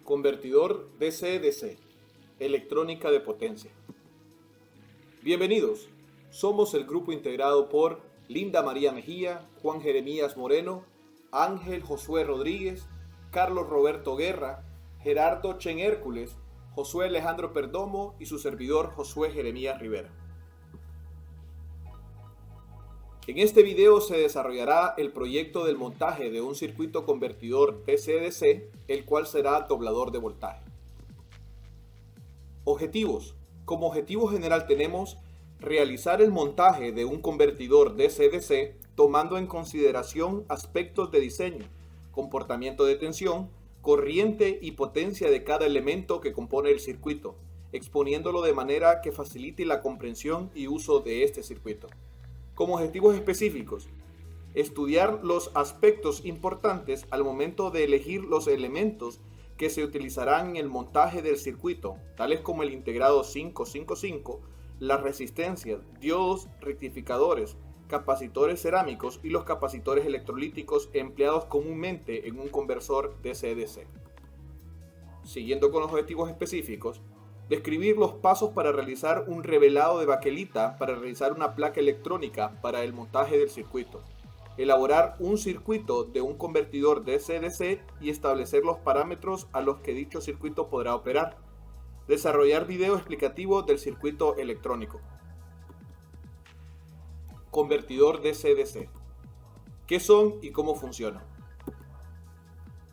Convertidor DC-DC, electrónica de potencia. Bienvenidos, somos el grupo integrado por Linda María Mejía, Juan Jeremías Moreno, Ángel Josué Rodríguez, Carlos Roberto Guerra, Gerardo Chen Hércules, Josué Alejandro Perdomo y su servidor Josué Jeremías Rivera. En este video se desarrollará el proyecto del montaje de un circuito convertidor DC-DC, el cual será doblador de voltaje. Objetivos. Como objetivo general tenemos realizar el montaje de un convertidor DC-DC tomando en consideración aspectos de diseño, comportamiento de tensión, corriente y potencia de cada elemento que compone el circuito, exponiéndolo de manera que facilite la comprensión y uso de este circuito. Como objetivos específicos, estudiar los aspectos importantes al momento de elegir los elementos que se utilizarán en el montaje del circuito, tales como el integrado 555, las resistencias, diodos, rectificadores, capacitores cerámicos y los capacitores electrolíticos empleados comúnmente en un conversor DC-DC. Siguiendo con los objetivos específicos, describir los pasos para realizar un revelado de baquelita para realizar una placa electrónica para el montaje del circuito. Elaborar un circuito de un convertidor DC-DC y establecer los parámetros a los que dicho circuito podrá operar. Desarrollar video explicativo del circuito electrónico. Convertidor DC-DC. ¿Qué son y cómo funcionan?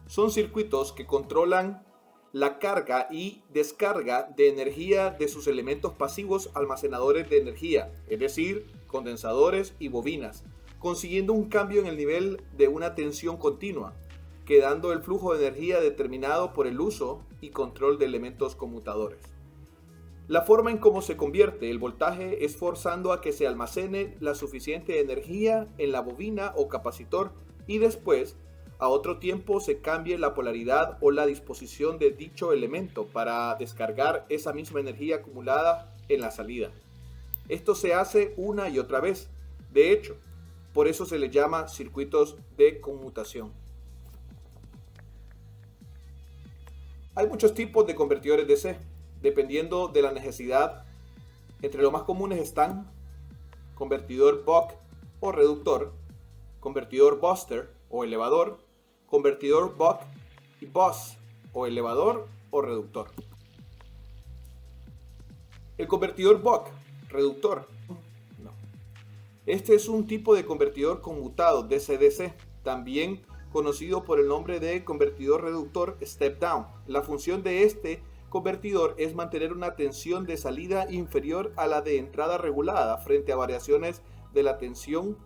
Son circuitos que controlan la carga y descarga de energía de sus elementos pasivos almacenadores de energía, es decir, condensadores y bobinas, consiguiendo un cambio en el nivel de una tensión continua, quedando el flujo de energía determinado por el uso y control de elementos conmutadores. La forma en cómo se convierte el voltaje es forzando a que se almacene la suficiente energía en la bobina o capacitor y después a otro tiempo se cambie la polaridad o la disposición de dicho elemento para descargar esa misma energía acumulada en la salida. Esto se hace una y otra vez. De hecho, por eso se les llama circuitos de conmutación. Hay muchos tipos de convertidores DC, dependiendo de la necesidad. Entre los más comunes están convertidor buck o reductor, convertidor booster o elevador, convertidor buck y bus o elevador o reductor. El convertidor buck, reductor, no. Este es un tipo de convertidor conmutado DC-DC, también conocido por el nombre de convertidor reductor step down. La función de este convertidor es mantener una tensión de salida inferior a la de entrada regulada frente a variaciones de la tensión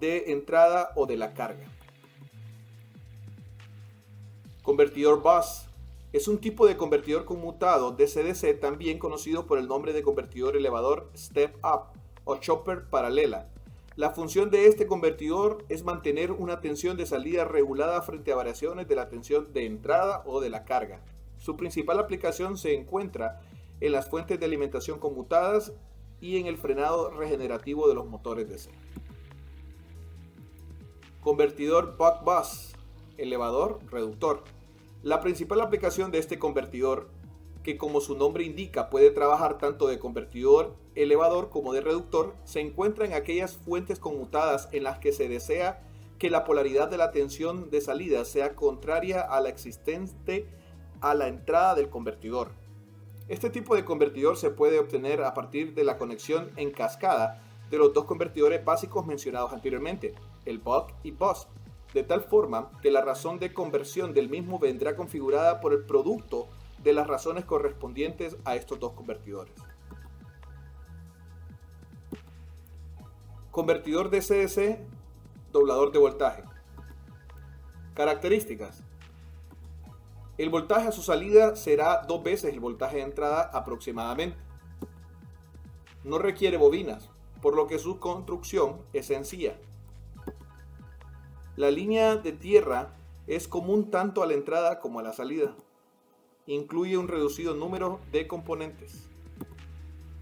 de entrada o de la carga. Convertidor bus es un tipo de convertidor conmutado DC-DC también conocido por el nombre de convertidor elevador step up o chopper paralela. La función de este convertidor es mantener una tensión de salida regulada frente a variaciones de la tensión de entrada o de la carga. Su principal aplicación se encuentra en las fuentes de alimentación conmutadas y en el frenado regenerativo de los motores DC. Convertidor buck-bus, elevador, reductor. La principal aplicación de este convertidor, que como su nombre indica puede trabajar tanto de convertidor elevador como de reductor, se encuentra en aquellas fuentes conmutadas en las que se desea que la polaridad de la tensión de salida sea contraria a la existente a la entrada del convertidor. Este tipo de convertidor se puede obtener a partir de la conexión en cascada de los dos convertidores básicos mencionados anteriormente, el buck y bus, de tal forma que la razón de conversión del mismo vendrá configurada por el producto de las razones correspondientes a estos dos convertidores. Convertidor DC-DC, doblador de voltaje. Características. El voltaje a su salida será 2 veces el voltaje de entrada aproximadamente. No requiere bobinas, por lo que su construcción es sencilla. La línea de tierra es común tanto a la entrada como a la salida. Incluye un reducido número de componentes.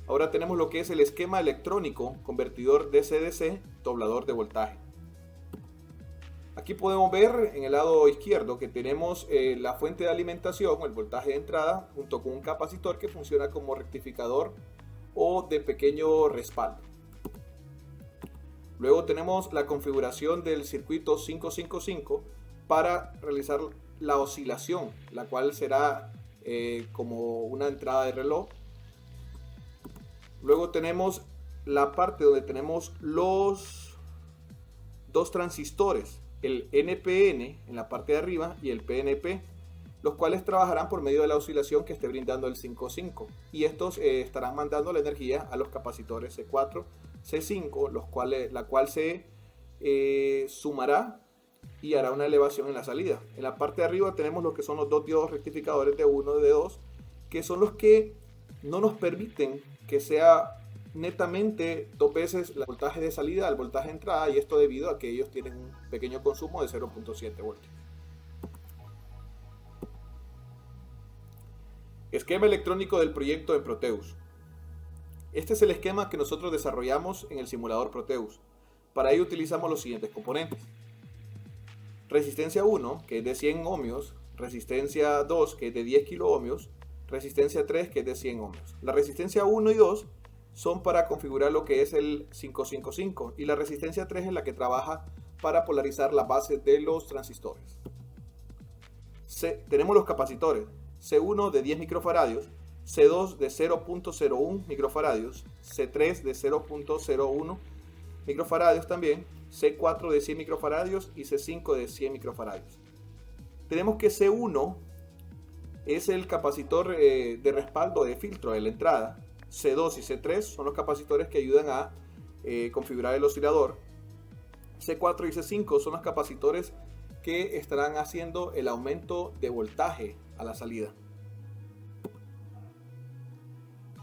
Ahora tenemos lo que es el esquema electrónico, convertidor DC-DC, doblador de voltaje. Aquí podemos ver en el lado izquierdo que tenemos la fuente de alimentación, el voltaje de entrada, junto con un capacitor que funciona como rectificador o de pequeño respaldo. Luego tenemos la configuración del circuito 555 para realizar la oscilación, la cual será como una entrada de reloj. Luego tenemos la parte donde tenemos los dos transistores, el NPN en la parte de arriba y el PNP, los cuales trabajarán por medio de la oscilación que esté brindando el 5.5, y estos estarán mandando la energía a los capacitores C4, C5, la cual se sumará y hará una elevación en la salida. En la parte de arriba tenemos lo que son los dos diodos rectificadores de 1 y de 2, que son los que no nos permiten que sea netamente dos veces el voltaje de salida al voltaje de entrada, y esto debido a que ellos tienen un pequeño consumo de 0.7 voltios. Esquema electrónico del proyecto en Proteus. Este es el esquema que nosotros desarrollamos en el simulador Proteus. Para ello utilizamos los siguientes componentes: resistencia 1, que es de 100 ohmios, resistencia 2, que es de 10 kilo ohmios, resistencia 3, que es de 100 ohmios. La resistencia 1 y 2 son para configurar lo que es el 555, y la resistencia 3 es la que trabaja para polarizar la base de los transistores. Tenemos los capacitores: C1 de 10 microfaradios, C2 de 0.01 microfaradios, C3 de 0.01 microfaradios también, C4 de 100 microfaradios y C5 de 100 microfaradios. Tenemos que C1 es el capacitor de respaldo de filtro de la entrada. C2 y C3 son los capacitores que ayudan a configurar el oscilador. C4 y C5 son los capacitores que estarán haciendo el aumento de voltaje a la salida.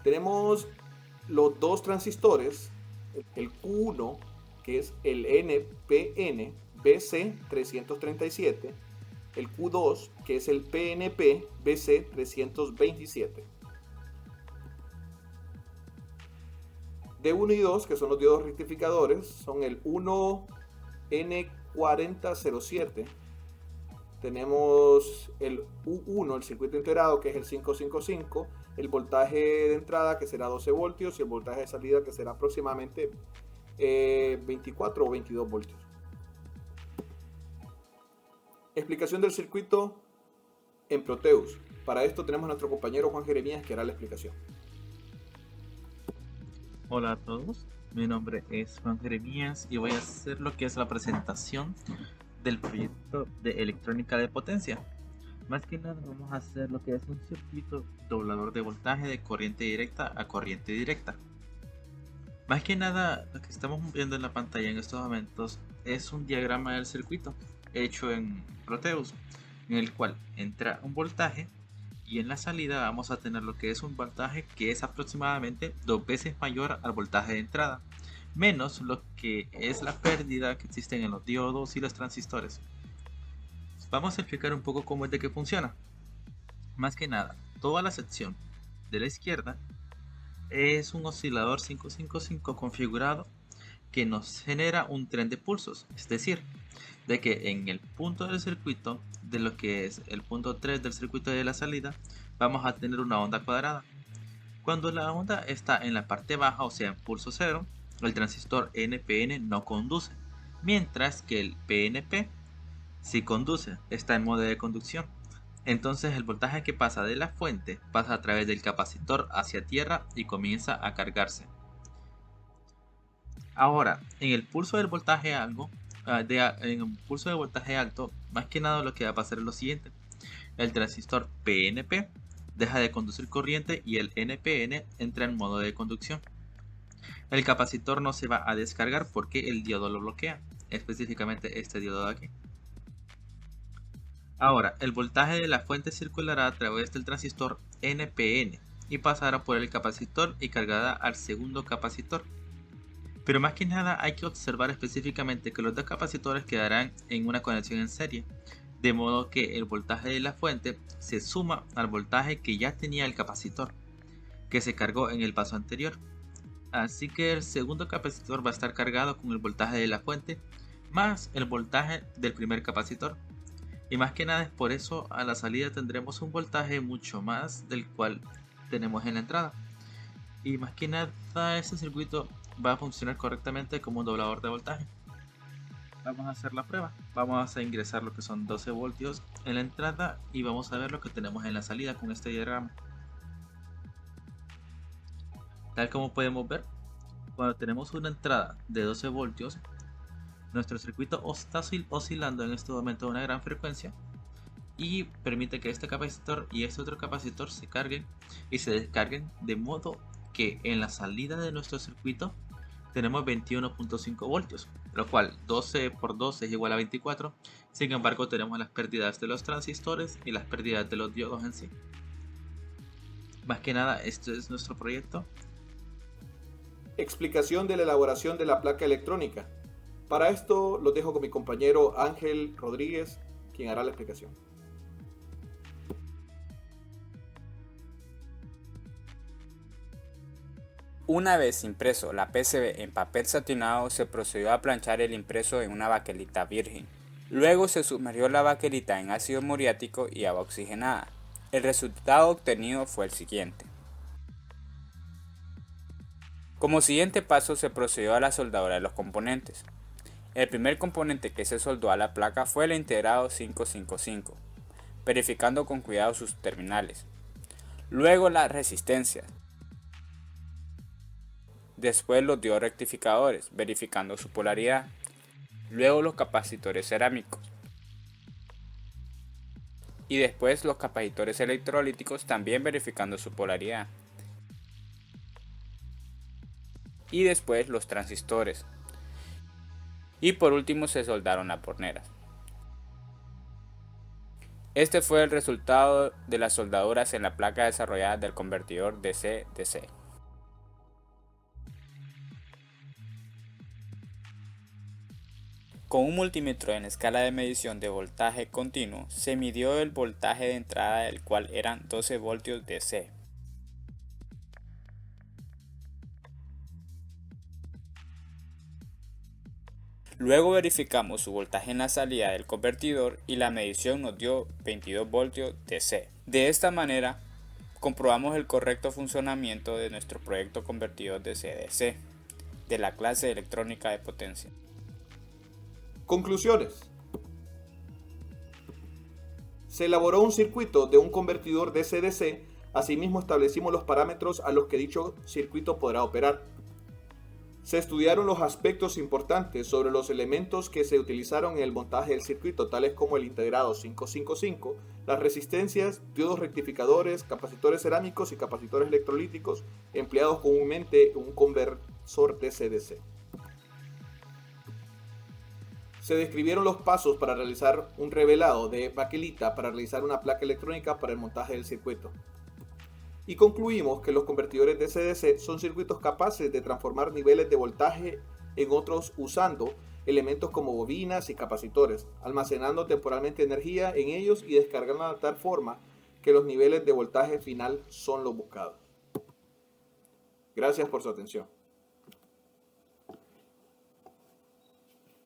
Tenemos los dos transistores, el Q1, que es el NPN BC337, el Q2, que es el PNP BC327. D1 y 2, que son los diodos rectificadores, son el 1N4007. Tenemos el U1, el circuito integrado, que es el 555, el voltaje de entrada, que será 12 voltios, y el voltaje de salida, que será aproximadamente 24 o 22 voltios. Explicación del circuito en Proteus. Para esto tenemos a nuestro compañero Juan Jeremías, que hará la explicación. Hola a todos, mi nombre es Juan Jeremías y voy a hacer lo que es la presentación del proyecto de electrónica de potencia. Más que nada vamos a hacer lo que es un circuito doblador de voltaje de corriente directa a corriente directa. Más que nada lo que estamos viendo en la pantalla en estos momentos es un diagrama del circuito hecho en Proteus, en el cual entra un voltaje y en la salida vamos a tener lo que es un voltaje que es aproximadamente 2 veces mayor al voltaje de entrada, menos lo que es la pérdida que existen en los diodos y los transistores. Vamos a explicar un poco cómo es de que funciona. Más que nada, toda la sección de la izquierda es un oscilador 555 configurado que nos genera un tren de pulsos, es decir, de que en el punto del circuito, de lo que es el punto 3 del circuito de la salida, vamos a tener una onda cuadrada. Cuando la onda está en la parte baja, o sea en pulso 0, el transistor NPN no conduce, mientras que el PNP sí conduce, está en modo de conducción. Entonces el voltaje que pasa de la fuente pasa a través del capacitor hacia tierra y comienza a cargarse. Ahora, en el pulso del voltaje alto, más que nada lo que va a pasar es lo siguiente: el transistor PNP deja de conducir corriente y el NPN entra en modo de conducción. El capacitor no se va a descargar porque el diodo lo bloquea, específicamente este diodo de aquí. Ahora, el voltaje de la fuente circulará a través del transistor NPN y pasará por el capacitor y cargará al segundo capacitor. Pero más que nada hay que observar específicamente que los dos capacitores quedarán en una conexión en serie, de modo que el voltaje de la fuente se suma al voltaje que ya tenía el capacitor, que se cargó en el paso anterior. Así que el segundo capacitor va a estar cargado con el voltaje de la fuente más el voltaje del primer capacitor. Y más que nada es por eso a la salida tendremos un voltaje mucho más del cual tenemos en la entrada. Y más que nada este circuito va a funcionar correctamente como un doblador de voltaje. Vamos a hacer la prueba. Vamos a ingresar lo que son 12 voltios en la entrada y vamos a ver lo que tenemos en la salida con este diagrama. Tal como podemos ver, cuando tenemos una entrada de 12 voltios, nuestro circuito está oscilando en este momento a una gran frecuencia y permite que este capacitor y este otro capacitor se carguen y se descarguen, de modo que en la salida de nuestro circuito tenemos 21.5 voltios, lo cual 12 por 12 es igual a 24. Sin embargo, tenemos las pérdidas de los transistores y las pérdidas de los diodos en sí. Más que nada, este es nuestro proyecto. Explicación de la elaboración de la placa electrónica. Para esto los dejo con mi compañero Ángel Rodríguez, quien hará la explicación. Una vez impreso la PCB en papel satinado, se procedió a planchar el impreso en una baquelita virgen. Luego se sumergió la baquelita en ácido muriático y agua oxigenada. El resultado obtenido fue el siguiente. Como siguiente paso se procedió a la soldadura de los componentes. El primer componente que se soldó a la placa fue el integrado 555, verificando con cuidado sus terminales. Luego las resistencias. Después los diodos rectificadores, verificando su polaridad. Luego los capacitores cerámicos. Y después los capacitores electrolíticos, también verificando su polaridad. Y después los transistores. Y por último se soldaron las borneras. Este fue el resultado de las soldaduras en la placa desarrollada del convertidor DC-DC. Con un multímetro en escala de medición de voltaje continuo, se midió el voltaje de entrada, el cual eran 12 voltios DC. Luego verificamos su voltaje en la salida del convertidor y la medición nos dio 22 voltios DC. De esta manera, comprobamos el correcto funcionamiento de nuestro proyecto convertidor DC-DC de la clase de electrónica de potencia. Conclusiones. Se elaboró un circuito de un convertidor DC-DC, asimismo establecimos los parámetros a los que dicho circuito podrá operar. Se estudiaron los aspectos importantes sobre los elementos que se utilizaron en el montaje del circuito, tales como el integrado 555, las resistencias, diodos rectificadores, capacitores cerámicos y capacitores electrolíticos empleados comúnmente en un conversor DC-DC. Se describieron los pasos para realizar un revelado de baquelita para realizar una placa electrónica para el montaje del circuito. Y concluimos que los convertidores DC-DC son circuitos capaces de transformar niveles de voltaje en otros usando elementos como bobinas y capacitores, almacenando temporalmente energía en ellos y descargándola de tal forma que los niveles de voltaje final son los buscados. Gracias por su atención.